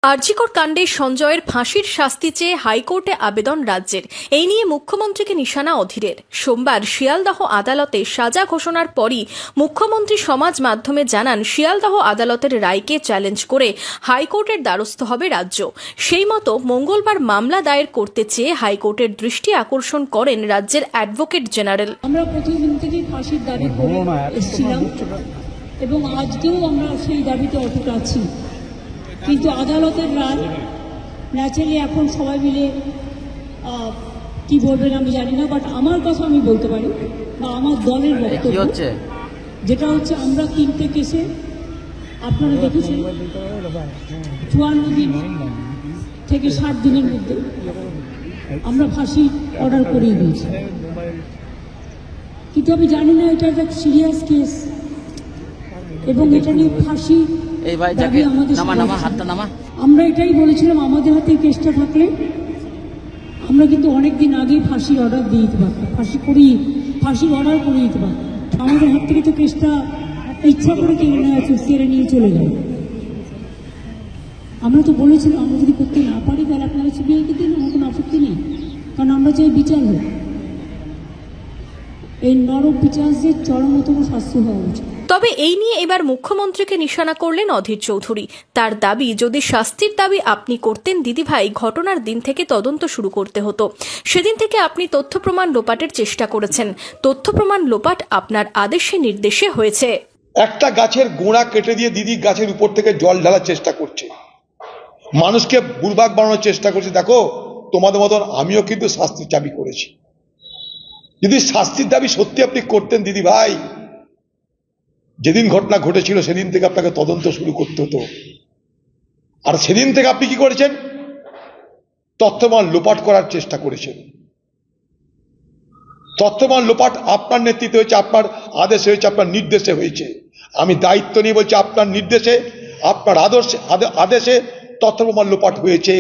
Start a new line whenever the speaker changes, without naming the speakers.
আরজিকর কাণ্ডে সঞ্জয়ের ফাঁসির শাস্তি চেয়ে হাইকোর্টে আবেদন রাজ্যের। এই নিয়ে মুখ্যমন্ত্রীকে নিশানা অধীরের। সোমবার শিয়ালদহ আদালতে সাজা ঘোষণার পরই মুখ্যমন্ত্রী সমাজ মাধ্যমে জানান, শিয়ালদহ আদালতের রায়কে চ্যালেঞ্জ করে হাইকোর্টের দ্বারস্থ হবে রাজ্য। সেই মতো মঙ্গলবার মামলা দায়ের করতে চেয়ে হাইকোর্টের দৃষ্টি আকর্ষণ করেন রাজ্যের অ্যাডভোকেট জেনারেল।
আমরা প্রথম দিন থেকেই ফাঁসির দাবি করে এসেছিলাম এবং আজকেও আমরা সেই দাবিতে অটুট আছি, কিন্তু আদালতের রায় ন্যাচারালি এখন সবাই মিলে কি বলবেন আমি জানি না, বাট আমার কথা আমি বলতে পারি বা আমার দলের বক্তব্য যেটা হচ্ছে, আমরা 3টে কেসে আপনারা দেখেছেন 54 দিন থেকে 60 দিনের মধ্যে আমরা ফাঁসি অর্ডার করিয়ে দিয়েছি, কিন্তু আমি জানি না এটা একটা সিরিয়াস কেস এবং এটা নিয়ে ফাঁসি দাবি আমাদের। আমরা এটাই বলেছিলাম, আমাদের হাতে কেসটা থাকলে আমরা কিন্তু অনেকদিন আগেই ফাঁসির অর্ডার দিয়ে দিতে পারতাম, ফাঁসির অর্ডার করে দিতে পারতাম। আমাদের হাত থেকে তো কেসটা ইচ্ছা করে কেড়ে নিয়ে চলে গেল। আমরা তো বলেছিলাম আমরা যদি করতে না পারি তাহলে আপনারা সিবিআইকে দিন, আমার কোনো আপত্তি নেই, কারণ আমরা চাই বিচার হোক। এই নরক বিচারদের চরমতম শাস্তি হওয়া উচিত।
তবে এই নিয়ে এবার মুখ্যমন্ত্রীকে নিশানা করলেন অধীর চৌধুরী। তার দাবি, যদি শাস্তির দাবি আপনি করতেন দিদিভাই, ঘটনার দিন থেকে তদন্ত শুরু করতে হতো। সেদিন থেকে আপনি তথ্য প্রমাণ লোপাটের চেষ্টা করেছেন। তথ্য প্রমাণ লোপাট আপনার আদেশে নির্দেশে হয়েছে।
একটা গাছের গোড়া কেটে দিয়ে দিদি গাছের উপর থেকে জল ঢালার চেষ্টা করছে, মানুষকে বুড়বাক বানানোর চেষ্টা করছে। দেখো, তোমাদের মতন আমিও কিন্তু শাস্তির দাবি করেছি। যদি শাস্তির দাবি সত্যি আপনি করতেন দিদি ভাই, যেদিন ঘটনা ঘটেছিল সেদিন থেকে আপনাকে তদন্ত শুরু করতে হতো। আর সেদিন থেকে আপনি কি করেছেন? তথ্যমান লোপাট করার চেষ্টা করেছেন। তথ্যমান লোপাট আপনার নেতৃত্বে হয়েছে, আপনার আদেশে হয়েছে, আপনার নির্দেশে হয়েছে। আমি দায়িত্ব নিয়ে বলছি, আপনার নির্দেশে, আপনার আদেশে তথ্যপ্রমাণ লোপাট হয়েছে।